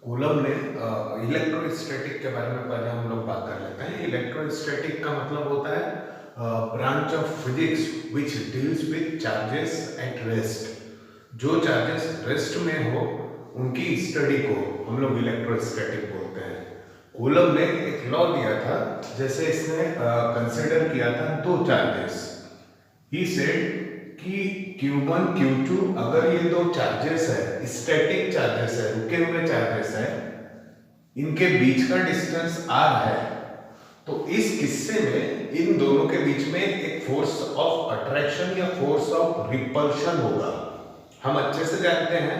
Coulomb ने electrostatic के बारे में पहले हम लोग बात कर लेते हैं। इलेक्ट्रोस्टैटिक का मतलब होता है branch of physics which deals with charges at rest. जो चार्जेस रेस्ट में हो उनकी स्टडी को हम लोग इलेक्ट्रोस्टैटिक बोलते हैं। कूलम ने एक लॉ दिया था, जैसे इसने कंसिडर किया था दो चार्जेस। ही सेड कि Q1 Q2 अगर ये दो चार्जेस है, स्टैटिक चार्जेस है, रुके हुए चार्जेस है, इनके बीच का डिस्टेंस r है, तो इस किस्से में इन दोनों के बीच में एक फोर्स ऑफ अट्रैक्शन या फोर्स ऑफ रिपल्शन होगा। हम अच्छे से जानते हैं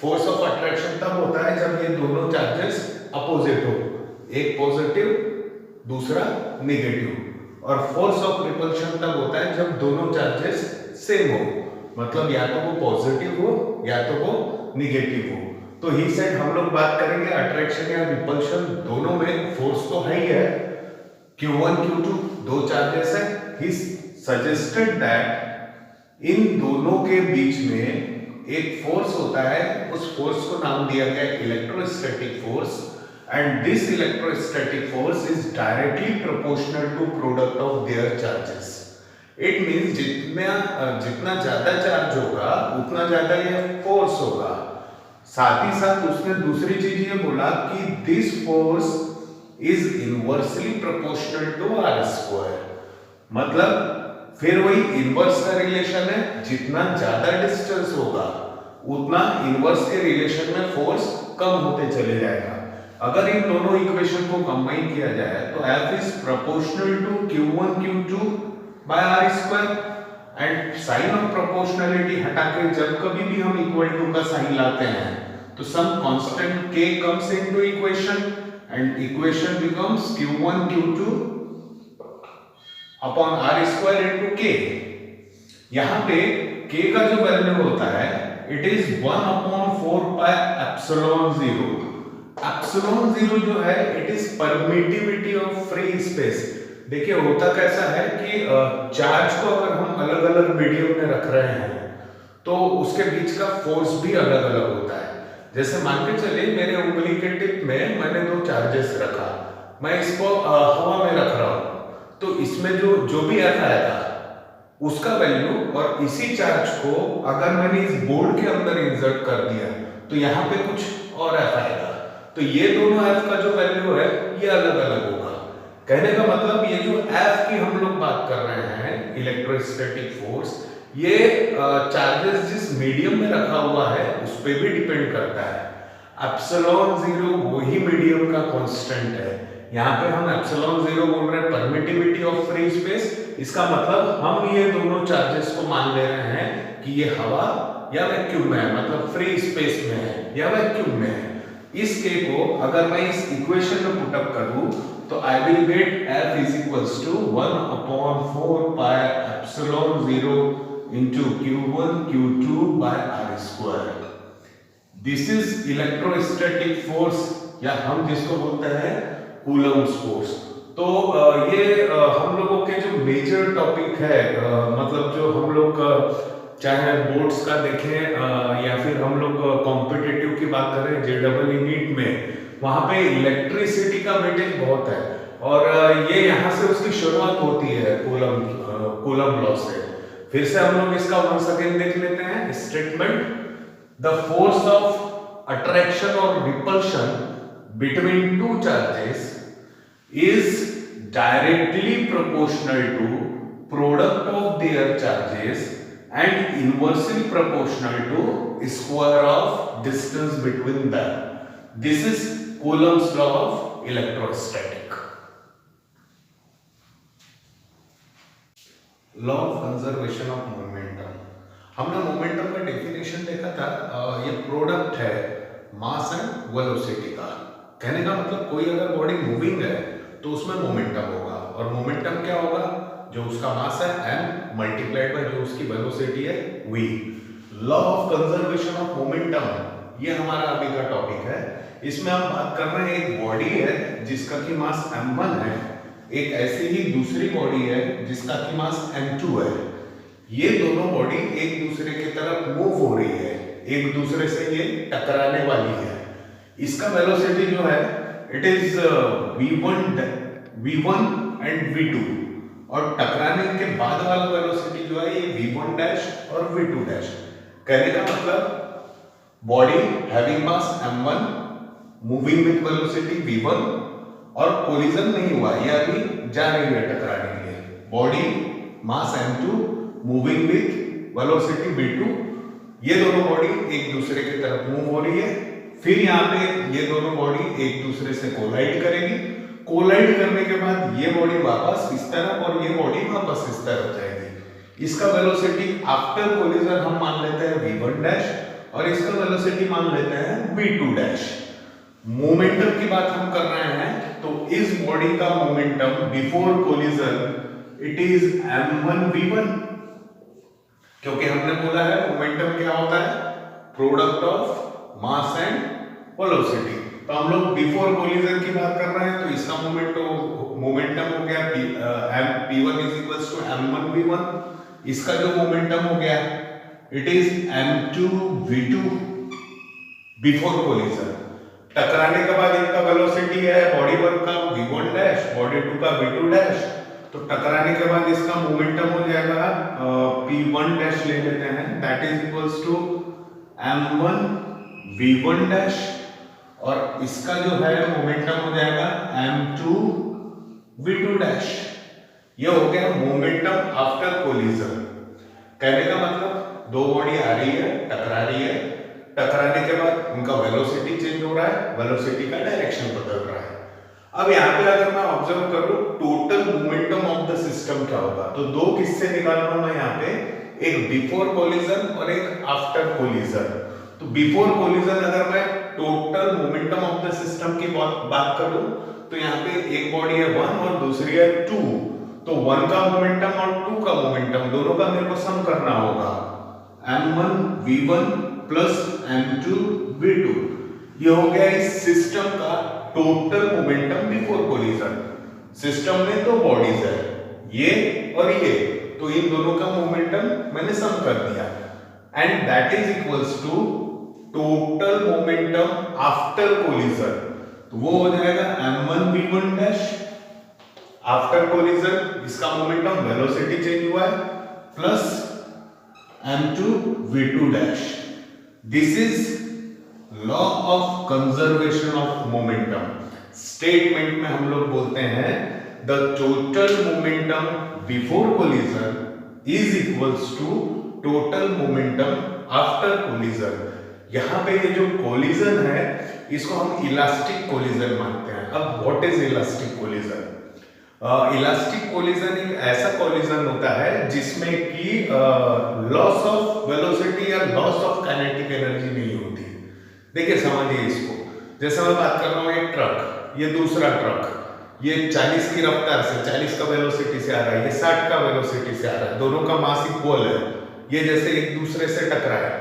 फोर्स ऑफ अट्रैक्शन तब होता है जब ये दोनों चार्जेस अपोजिट हो, एक पॉजिटिव दूसरा नेगेटिव, और फोर्स ऑफ रिपल्शन तब होता है जब दोनों चार्जेस सेम हो, मतलब या तो वो पॉजिटिव हो या तो वो निगेटिव हो। तो ही सेड हम लोग बात करेंगे अट्रैक्शन या रिपल्शन, दोनों में फोर्स तो है ही है। Q1 Q2 दो चार्जेस है। ही सजेस्टेड दैट इन दोनों के बीच में एक फोर्स होता है, उस फोर्स को नाम दिया गया electrostatic force, and this electrostatic force is directly proportional to product of their charges. It means जितना ज्यादा चार्ज होगा उतना ज्यादा ये फोर्स होगा। साथ ही साथ उसने दूसरी चीज ये बोला कि this force is inversely proportional to r square. मतलब फिर वही इनवर्स का रिलेशन है, जितना ज्यादा डिस्टेंस होगा उतना इनवर्स के रिलेशन में फोर्स कम होते चले जाएगा। अगर इन दोनों इक्वेशन को कंबाइन किया जाए तो F is proportional to Q1 Q2 by r square, and sign of proportionality हटा के जब कभी भी हम इक्वल टू का साइन लाते हैं तो some constant k comes into equation, and equation becomes Q1 Q2 upon r square into k। यहां पे k का जो वैल्यू होता है it is 1 upon 4 pi epsilon 0। Epsilon 0 जो है it is permittivity of free space. देखिए होता कैसा है कि चार्ज को अगर हम अलग अलग मीडियम में रख रहे हैं तो उसके बीच का फोर्स भी अलग अलग होता है। जैसे मान के चलिए मेरे उंगली के टिप में मैंने दो चार्जेस रखा, मैं इसको हवा में रख रहा हूं, तो इसमें जो भी F आएगा उसका वैल्यू, और इसी चार्ज को अगर मैंने इस बोर्ड के अंदर इंसर्ट कर दिया तो यहाँ पे कुछ और F आएगा, तो ये दोनों F का जो वैल्यू है ये अलग अलग होगा। कहने का मतलब ये जो F की हम लोग बात कर रहे हैं इलेक्ट्रोस्टैटिक फोर्स, ये चार्जेस जिस मीडियम में रखा हुआ है उस पर भी डिपेंड करता है। एप्सिलॉन 0 वही मीडियम का कांस्टेंट है। यहाँ पे हम एप्सिलॉन 0 बोल रहे हैं परमिटिविटी ऑफ फ्री स्पेस। इसका मतलब हम ये दोनों चार्जेस को मान ले रहे हैं कि ये हवा या वैक्यूम में है, मतलब फ्री स्पेस में है या वैक्यूम में है। इस k को अगर मैं इस इक्वेशन में पुट अप करूं तो I will get F is equals to 1 upon 4 pi epsilon 0 into Q1 Q2 by R square। This is electrostatic force, या हम जिसको बोलते हैं कूलम्स फोर्स। तो ये हम लोगों के जो मेजर टॉपिक है, मतलब जो हम लोग चाहे बोर्ड्स का देखें या फिर हम लोग कॉम्पिटिटिव की बात करें JEE नीट में, वहां पे इलेक्ट्रिसिटी का वेटेज बहुत है, और ये यहाँ से उसकी शुरुआत होती है कूलम लॉ से। फिर से हम लोग इसका वंस अगेन देख लेते हैं statement. The force of attraction और repulsion between two charges is directly proportional to product of their charges and inversely proportional to square of distance between them. This is Coulomb's law of electrostatic. Law of conservation of momentum. हमने momentum का definition देखा था, ये product है mass and velocity का। कहने का मतलब कोई अगर बॉडी मूविंग है तो उसमें मोमेंटम होगा, और मोमेंटम क्या होगा, जो उसका मास है m मल्टीप्लाइड बाय जो उसकी वेलोसिटी है v। Law of conservation of momentum ये हमारा अभी का टॉपिक है। इसमें हम बात कर रहे हैं एक बॉडी है जिसका की मास m1 है, एक ऐसी ही दूसरी बॉडी है जिसका की मास m2 है। ये दोनों बॉडी एक दूसरे की तरफ मूव हो रही है, एक दूसरे से ये टकराने वाली है। इसका वेलोसिटी जो है it is v1 and v2, और टकराने के बाद वाला वेलोसिटी जो है ये v1 डैश और v2 डैश। कहने का मतलब body having mass m1 moving with velocity v1 और कोलिजन नहीं हुआ, ये अभी जा रही है टकराने के लिए। Body mass m2 moving with velocity v2, ये दोनों बॉडी एक दूसरे की तरफ मूव हो रही है। फिर यहाँ पे ये दोनों बॉडी एक दूसरे से कोलाइड करेगी। कोलाइड करने के बाद ये बॉडी वापस इस तरफ और ये बॉडी वापस इस तरफ जाएगी। इसका वेलोसिटी आफ्टर कोलिजन हम मान लेते हैं v1 डैश और इसका वेलोसिटी मान लेते हैं v2 डैश। मोमेंटम की बात हम कर रहे हैं, तो इस बॉडी का momentum before collision it is m1v1, क्योंकि हमने बोला है मोमेंटम क्या होता है, product of mass and velocity. तो हम लोग बिफोर कोलिजन की बात कर रहे हैं, तो इसका मोमेंटम हो गया p1 is equals to m1v1। इसका जो मोमेंटम हो गया it is m2v2 before collision. टकराने के बाद इनका वेलोसिटी है बॉडी 1 का v1 डैश, बॉडी 2 का v2 डैश। तो टकराने के बाद इसका मोमेंटम हो जाएगा p1 डैश ले लेते हैं, that is equals to m1 v1 dash, और इसका जो है मोमेंटम हो जाएगा m2 v2 डैश। ये हो गया मोमेंटम आफ्टर कोलिजन। कहने का मतलब दो बॉडी आ रही है, टकरा रही है, टकराने के बाद उनका वेलोसिटी चेंज हो रहा है, वेलोसिटी का डायरेक्शन बदल रहा है। अब यहाँ पे अगर मैं ऑब्जर्व करूं total momentum of the system क्या होगा, तो दो किस्से निकाल रहा हूं मैं यहाँ पे, एक बिफोर कोलिजन और एक आफ्टर कोलिजन। तो बिफोर कोलिजन अगर मैं total momentum of the system की बात करूं, तो यहाँ पे एक बॉडी है 1 और दूसरी है 2। तो 1 का मोमेंटम और 2 का मोमेंटम दोनों का मेरे को सम करना होगा, m1 v1 plus m2 v2। ये हो गया इस सिस्टम का total momentum before collision. System में दो बॉडीज है, ये और ये, तो इन दोनों का मोमेंटम मैंने सम कर दिया, and that is equals to total momentum after collision. तो वो हो जाएगा m1 v1 dash after collision, इसका मोमेंटम वेलोसिटी चेंज हुआ है, plus m2 v2 dash. This is law of conservation of momentum. Statement में हम लोग बोलते हैं the total momentum before collision is equals to total momentum after collision. यहां पे ये जो कोलिजन है इसको हम इलास्टिक कोलिजन मानते हैं। अब what is elastic collision? Elastic collision एक ऐसा कोलिजन होता है जिसमें कि लॉस ऑफ वेलोसिटी या लॉस ऑफ काइनेटिक एनर्जी नहीं होती। देखिए समझिए इसको, जैसे मैं बात कर रहा हूँ एक ट्रक, ये दूसरा ट्रक, ये 40 की रफ्तार से 40 का वेलोसिटी से आ रहा है, ये 60 का वेलोसिटी से आ रहा है, दोनों का मास इक्वल है। ये जैसे एक दूसरे से टकराया,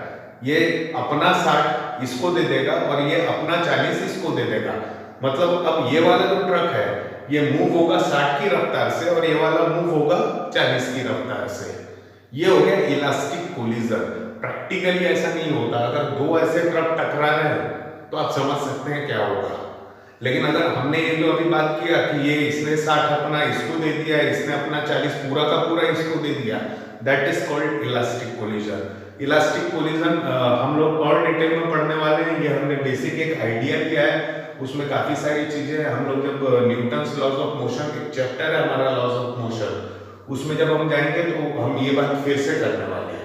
ये अपना 60 इसको दे देगा और ये अपना 40 इसको दे देगा। मतलब अब ये वाला जो ट्रक है ये मूव होगा 60 की रफ्तार से और ये वाला मूव होगा 40 की रफ्तार से। ये हो गया इलास्टिक कोलिजन। प्रैक्टिकली ऐसा नहीं होता, अगर दो ऐसे ट्रक टकरा रहे हैं तो आप समझ सकते हैं क्या होगा। लेकिन अगर हमने ये जो अभी बात किया कि ये इसने 60 अपना इसको दे दिया, इसने अपना 40 पूरा का पूरा इसको दे दिया, that is called elastic collision. Elastic collision हम लोग और डिटेल में पढ़ने वाले हैं, ये हमने बेसिक एक आइडिया लिया है, उसमें काफी सारी चीजें हैं। हम लोग जब न्यूटन्स लॉज ऑफ मोशन, एक चैप्टर है हमारा लॉज ऑफ मोशन, उसमें जब हम जाएंगे तो हम ये बात फिर से करने वाले हैं।